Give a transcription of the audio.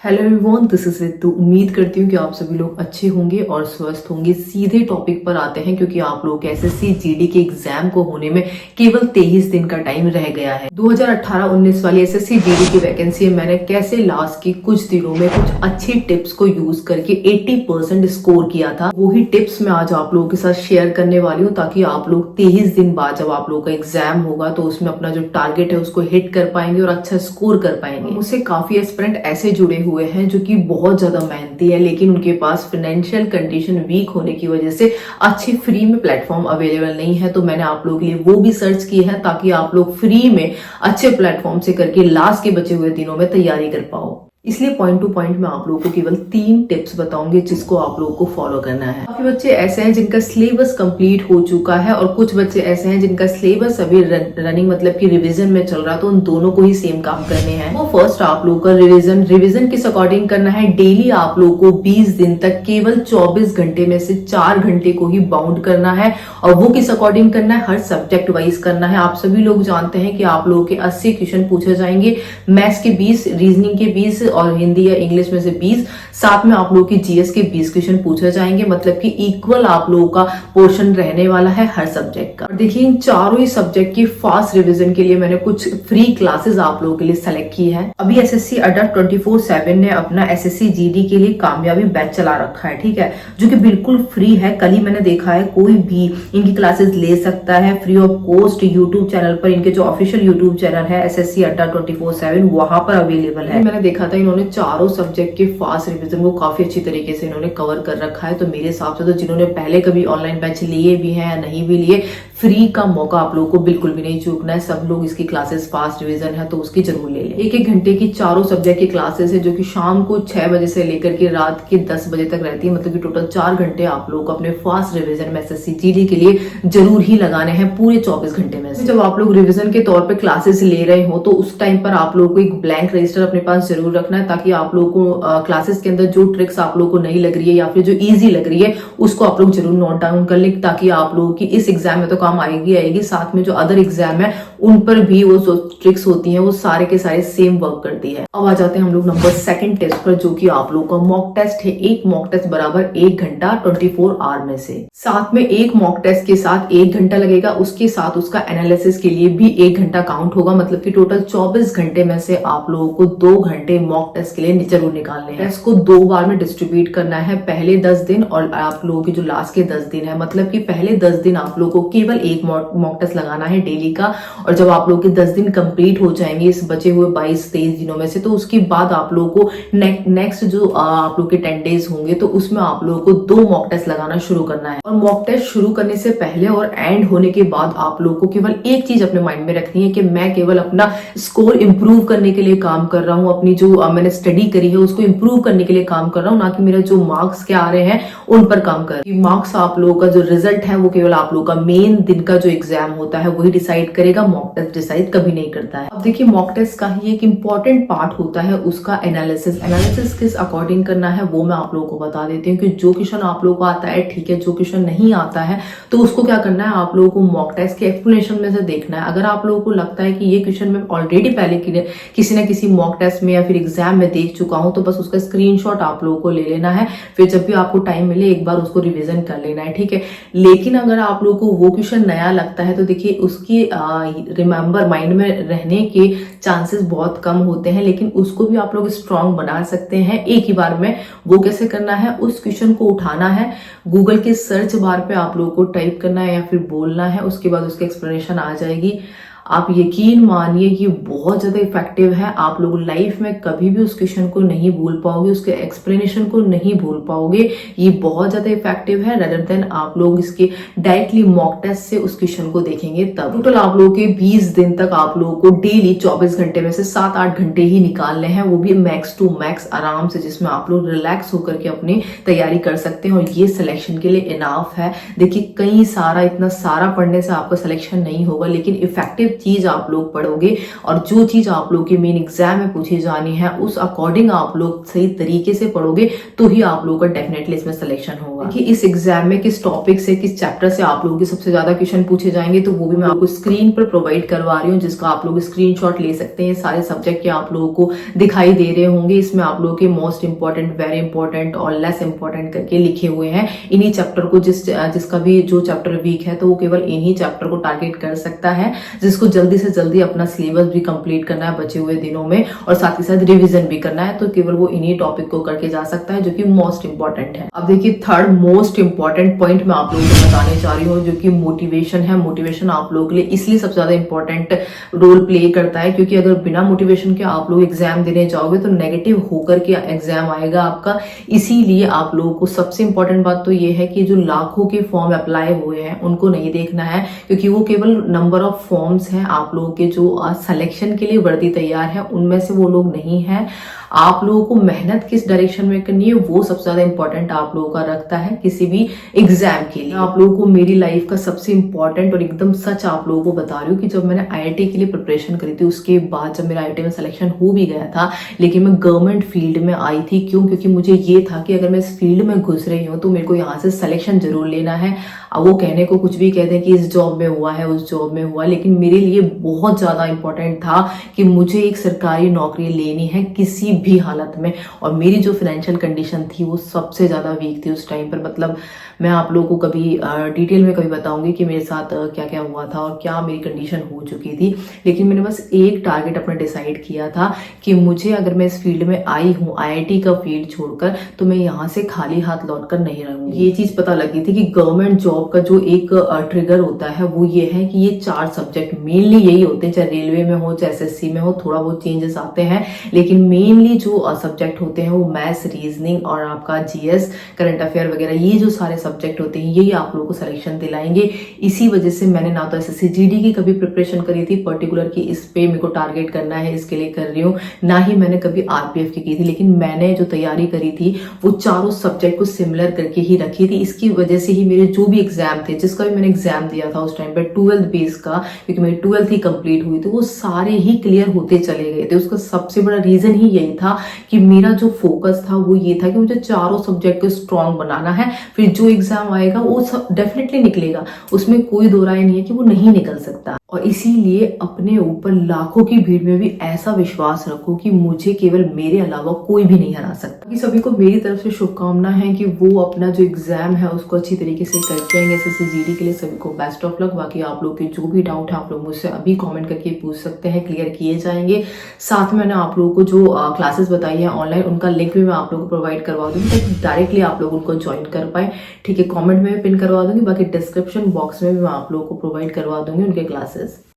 Hello everyone, this is Ritu. उम्मीद करती हूँ कि आप सभी लोग अच्छे होंगे और स्वस्थ होंगे। सीधे टॉपिक पर आते हैं क्योंकि आप लोग एसएससी जीडी के एग्जाम को होने में केवल 23 दिन का टाइम रह गया है। 2018-19 वाली एसएससी जीडी की वैकेंसी मैंने कैसे लास्ट के कुछ दिनों में कुछ अच्छी टिप्स को यूज करके 80% स्कोर किया था, वही टिप्स मैं आज आप लोगों के साथ शेयर करने वाली हूँ ताकि आप लोग 23 दिन बाद जब आप लोगों का एग्जाम होगा तो उसमें अपना जो टारगेट है उसको हिट कर पाएंगे और अच्छा स्कोर कर पाएंगे। मुझसे काफी एस्पिरेंट ऐसे जुड़े हुए हैं जो कि बहुत ज्यादा मेहनती है, लेकिन उनके पास फाइनेंशियल कंडीशन वीक होने की वजह से अच्छे फ्री में प्लेटफॉर्म अवेलेबल नहीं है। तो मैंने आप लोगों के लिए वो भी सर्च की है ताकि आप लोग फ्री में अच्छे प्लेटफॉर्म से करके लास्ट के बचे हुए दिनों में तैयारी कर पाओ। इसलिए पॉइंट टू पॉइंट मैं आप लोगों को केवल 3 टिप्स बताऊंगी जिसको आप लोगों को फॉलो करना है। काफी बच्चे ऐसे हैं जिनका सिलेबस कंप्लीट हो चुका है और कुछ बच्चे ऐसे हैं जिनका सिलेबस अभी रनिंग मतलब कि रिवीजन में चल रहा है, तो उन दोनों को ही सेम काम करने हैं। वो फर्स्ट आप लोगों का रिवीजन किस अकॉर्डिंग करना है। डेली आप लोगों को 20 दिन तक केवल 24 घंटे में से 4 घंटे को ही बाउंड करना है। और वो किस अकॉर्डिंग करना है, हर सब्जेक्ट वाइज करना है। आप सभी लोग जानते हैं कि आप लोगों के 80 क्वेश्चन पूछे जाएंगे, मैथ्स के 20, रीजनिंग के 20 और हिंदी या इंग्लिश में से 20, साथ में आप लोगों की जीएस के 20 क्वेश्चन पूछे जाएंगे। मतलब कि इक्वल आप लोगों का पोर्शन रहने वाला है हर सब्जेक्ट का। देखिए, इन चारों ही सब्जेक्ट की फास्ट रिवीजन के लिए मैंने कुछ फ्री क्लासेस आप लोगों के लिए सेलेक्ट की है। अभी एसएससी अड्डा 24/7 ने अपना एसएससी जीडी के लिए कामयाबी बैच चला रखा है, ठीक है, जो कि बिल्कुल फ्री है। कल ही मैंने देखा है, कोई भी इनकी क्लासेस ले सकता है free of cost. YouTube channel पर, इनके जो ऑफिशियल यूट्यूब चैनल है एसएससी अड्डा 24/7, वहां पर अवेलेबल है। मैंने देखा था इन्होंने चारों सब्जेक्ट के फास्ट रिवीजन को काफी अच्छी तरीके से इन्होंने कवर कर रखा है। तो मेरे हिसाब से तो जिन्होंने पहले कभी ऑनलाइन बैच लिए भी हैं या नहीं भी लिए, फ्री का मौका आप लोगों को बिल्कुल भी नहीं चूकना है। सब लोग इसकी क्लासेस फास्ट रिवीजन है तो उसकी जरूर ले लें। 1-1 घंटे की चारों सब्जेक्ट की क्लासेस है जो कि शाम को 6 बजे से लेकर के रात के 10 बजे तक रहती है। मतलब कि टोटल 4 घंटे आप लोग को अपने फास्ट रिवीजन में एसएससी जीडी के लिए जरूर ही लगाने हैं पूरे 24 घंटे में से। जब आप लोग रिवीजन के तौर पर क्लासेस ले रहे हो तो उस टाइम पर आप लोग को एक ब्लैंक रजिस्टर अपने पास जरूर रखना है ताकि आप लोग को क्लासेस के अंदर जो ट्रिक्स आप लोग को नहीं लग रही है या फिर जो इजी लग रही है उसको आप लोग जरूर नोट डाउन कर लें ताकि आप लोगों की इस एग्जाम में तो काम आएगी, साथ में जो अदर एग्जाम है उन पर भी वो जो ट्रिक्स होती हैं वो सारे के सारे सेम वर्क करती है। अब आ जाते हैं हम लोग नंबर 2 टेस्ट पर, जो कि आप लोगों का मॉक टेस्ट है। एक मॉक टेस्ट बराबर 1 घंटा 24 आवर में से, साथ में एक मॉक टेस्ट के साथ 1 घंटा लगेगा, उसके साथ उसका एनालिसिस के लिए भी 1 घंटा काउंट होगा। मतलब कि टोटल 24 घंटे में से आप लोगों को 2 घंटे मॉक टेस्ट के लिए जरूर निकालने हैं। टेस्ट को 2 बार में डिस्ट्रीब्यूट करना है, पहले 10 दिन और आप लोगों की जो लास्ट के 10 दिन है। मतलब कि पहले 10 दिन आप लोगों को केवल एक मॉक टेस्ट लगाना है डेली का, और जब आप लोगों के 10 दिन कंप्लीट हो जाएंगे इस बचे हुए 22-23 दिनों में से, तो उसके बाद आप लोगों को नेक्स्ट जो आप लोग के 10 डेज होंगे तो उसमें आप लोगों को 2 मॉक टेस्ट लगाना शुरू करना है। और मॉक टेस्ट शुरू करने से पहले और एंड होने के बाद आप लोगों को केवल एक चीज अपने माइंड में रखनी है कि मैं केवल अपना स्कोर इंप्रूव करने के लिए काम कर रहा हूँ, अपनी जो मैंने स्टडी करी है उसको इंप्रूव करने के लिए काम कर रहा हूँ, ना कि मेरा जो मार्क्स क्या आ रहे हैं उन पर काम कर रहा हूँ। मार्क्स आप लोगों का जो रिजल्ट है वो केवल आप लोगों का मेन दिन का जो एग्जाम होता है वही डिसाइड करेगा, मॉक टेस्ट डिसाइड कभी नहीं करता है। अब देखिए, मॉक टेस्ट का ही एक इंपॉर्टेंट पार्ट होता है उसका एनालिसिस किस अकॉर्डिंग करना है वो मैं आप लोगों को बता देती हूँ कि जो क्वेश्चन आप लोगों को आता है ठीक है, जो क्वेश्चन नहीं आता है तो उसको क्या करना है, आप लोगों को मॉक टेस्ट के एक्सप्लेनेशन में से देखना है। अगर आप लोगों को लगता है कि ये क्वेश्चन मैं ऑलरेडी पहले किसी न किसी मॉक टेस्ट में या फिर एग्जाम में देख चुका हूं तो बस उसका स्क्रीनशॉट आप लोगों को ले लेना है, फिर जब भी आपको टाइम मिले एक बार उसको रिवीजन कर लेना है, ठीक है। लेकिन अगर आप लोगों को वो क्वेश्चन नया लगता है तो देखिए उसकी रिमेंबर माइंड में रहने के चांसेस बहुत कम होते हैं, लेकिन उसको भी आप लोग स्ट्रांग बना सकते हैं एक ही बार में। वो कैसे करना है, उस क्वेश्चन को उठाना है, गूगल के सर्च बार पे आप लोगों को टाइप करना है या फिर बोलना है, उसके बाद उसकी एक्सप्लेनेशन आ जाएगी। आप यकीन मानिए कि बहुत ज्यादा इफेक्टिव है। आप लोग लाइफ में कभी भी उस क्वेश्चन को नहीं भूल पाओगे, उसके एक्सप्लेनेशन को नहीं भूल पाओगे। ये बहुत ज्यादा इफेक्टिव है रेदर देन आप लोग इसके डायरेक्टली मॉक टेस्ट से उस क्वेश्चन को देखेंगे तब। टोटल आप लोगों के 20 दिन तक आप लोगों को डेली 24 घंटे में से 7-8 घंटे ही निकालने हैं, वो भी मैक्स टू मैक्स आराम से, जिसमें आप लोग रिलैक्स होकर के अपनी तैयारी कर सकते हैं। और ये सिलेक्शन के लिए इनाफ है। देखिए, कई सारा इतना सारा पढ़ने से आपका सिलेक्शन नहीं होगा, लेकिन इफेक्टिव चीज आप लोग पढ़ोगे और जो चीज आप लोग की मेन एग्जाम में पूछी जानी है उस अकॉर्डिंग आप लोग सही तरीके से पढ़ोगे तो ही आप लोग का डेफिनेटली इसमें सिलेक्शन होगा। होगा कि इस एग्जाम में किस टॉपिक से, किस चैप्टर से आप लोगों के सबसे ज्यादा क्वेश्चन पूछे जाएंगे, तो वो भी मैं आपको स्क्रीन पर प्रोवाइड करवा रही हूँ, जिसका आप लोग स्क्रीनशॉट ले सकते हैं। सारे सब्जेक्ट के आप लोगों को दिखाई दे रहे होंगे। इसमें आप लोगों के मोस्ट इंपॉर्टेंट, वेरी इंपॉर्टेंट और लेस इंपॉर्टेंट करके लिखे हुए हैं। इन्हीं चैप्टर को जिसका भी जो चैप्टर वीक है तो वो केवल इन्हीं चैप्टर को टारगेट कर सकता है, जिसको जल्दी से जल्दी अपना सिलेबस भी कंप्लीट करना है बचे हुए दिनों में, और साथ ही साथ रिवीजन भी करना है, तो केवल वो इन्हीं टॉपिक को करके जा सकता है, जो कि मोस्ट इंपॉर्टेंट है। अब देखिए, थर्ड मोस्ट इंपॉर्टेंट पॉइंट मैं आप लोगों को बताने जा रही हूँ, जो कि मोटिवेशन है। मोटिवेशन आप लोगों के लिए इसलिए सबसे ज्यादा इंपॉर्टेंट रोल प्ले करता है, क्योंकि अगर बिना मोटिवेशन के आप लोग एग्जाम देने जाओगे तो नेगेटिव होकर के एग्जाम आएगा आपका। इसीलिए आप लोगों को सबसे इंपॉर्टेंट बात तो ये है कि जो लाखों के फॉर्म अप्लाई हुए हैं उनको नहीं देखना है, क्योंकि वो केवल नंबर ऑफ फॉर्म्स हैं। आप लोगों के जो सिलेक्शन के लिए वर्दी तैयार है उनमें से वो लोग नहीं है। आप लोगों को मेहनत किस डायरेक्शन में करनी है वो सबसे ज्यादा इंपॉर्टेंट आप लोगों का रखता है किसी भी एग्जाम के लिए। आप लोगों को मेरी लाइफ का सबसे इंपॉर्टेंट और एकदम सच आप लोगों को बता रही हूँ कि जब मैंने आईआईटी के लिए प्रिपरेशन करी थी, उसके बाद जब मेरा आईआईटी में सिलेक्शन हो भी गया था, लेकिन मैं गवर्नमेंट फील्ड में आई थी। क्यों? क्योंकि मुझे ये था कि अगर मैं इस फील्ड में घुस रही हूँ तो मेरे को यहाँ से सिलेक्शन जरूर लेना है। अब वो कहने को कुछ भी कहते हैं कि इस जॉब में हुआ है, उस जॉब में हुआ, लेकिन मेरे लिए बहुत ज्यादा इंपॉर्टेंट था कि मुझे एक सरकारी नौकरी लेनी है किसी भी हालत में। और मेरी जो फाइनेंशियल कंडीशन थी वो सबसे ज्यादा वीक थी उस टाइम पर। मतलब मैं आप लोगों को कभी डिटेल में कभी बताऊंगी कि मेरे साथ क्या क्या हुआ था और क्या मेरी कंडीशन हो चुकी थी। लेकिन मैंने बस एक टारगेट अपना डिसाइड किया था कि मुझे, अगर मैं इस फील्ड में आई हूँ आईआईटी का फील्ड छोड़कर, तो मैं यहाँ से खाली हाथ लौटकर नहीं रहूंगी। ये चीज पता लगी थी कि गवर्नमेंट जॉब का जो एक ट्रिगर होता है वो ये है कि ये 4 सब्जेक्ट मेनली यही होते हैं, चाहे रेलवे में हो चाहे एसएससी में हो, थोड़ा बहुत चेंजेस आते हैं, लेकिन मेनली जो सब्जेक्ट होते हैं वो मैथ्स, रीजनिंग और आपका जीएस, करंट अफेयर वगैरह, ये जो सारे सब्जेक्ट होते हैं यही आप लोगों को सिलेक्शन दिलाएंगे। इसी वजह से मैंने ना तो एसएससी जीडी की कभी प्रिपरेशन करी थी पर्टिकुलर कि इस पे मेरे को टारगेट करना है इसके लिए कर रही हूँ, ना ही मैंने कभी आरपीएफ की थी। लेकिन मैंने जो तैयारी करी थी वो चारों सब्जेक्ट को सिमिलर करके ही रखी थी। इसकी वजह से ही मेरे जो भी एग्जाम थे, जिसका भी मैंने एग्जाम दिया था उस टाइम पे 12th बेस का, क्योंकि मेरी 12th ही कंप्लीट हुई, तो वो सारे ही क्लियर होते चले गए थे। उसका सबसे बड़ा रीजन ही यही था कि मेरा जो फोकस था वो ये था कि मुझे चारों सब्जेक्ट को स्ट्रॉन्ग बनाना है। फिर जो एग्जाम आएगा वो डेफिनेटली निकलेगा, उसमें कोई दो राय नहीं है कि वो नहीं निकल सकता। और इसीलिए अपने ऊपर लाखों की भीड़ में भी ऐसा विश्वास रखो कि मुझे केवल मेरे अलावा कोई भी नहीं हरा सकता। सभी को मेरी तरफ से शुभकामना है कि वो अपना जो एग्जाम है उसको अच्छी तरीके से करके आएंगे एसएससी जीडी के लिए। सभी को बेस्ट ऑफ लक। बाकी आप लोग के जो भी डाउट है आप लोग मुझसे अभी कमेंट करके पूछ सकते हैं, क्लियर किए जाएंगे। साथ में मैंने आप लोगों को जो क्लासेस बताई है ऑनलाइन, उनका लिंक भी मैं आप लोगों को प्रोवाइड करवा दूंगी ताकि डायरेक्टली आप लोग उनको ज्वाइन कर पाए। ठीक है, कॉमेंट में भी पिन करवा दूंगी, बाकी डिस्क्रिप्शन बॉक्स में भी मैं आप लोगों को प्रोवाइड करवा दूंगी उनके क्लासेस।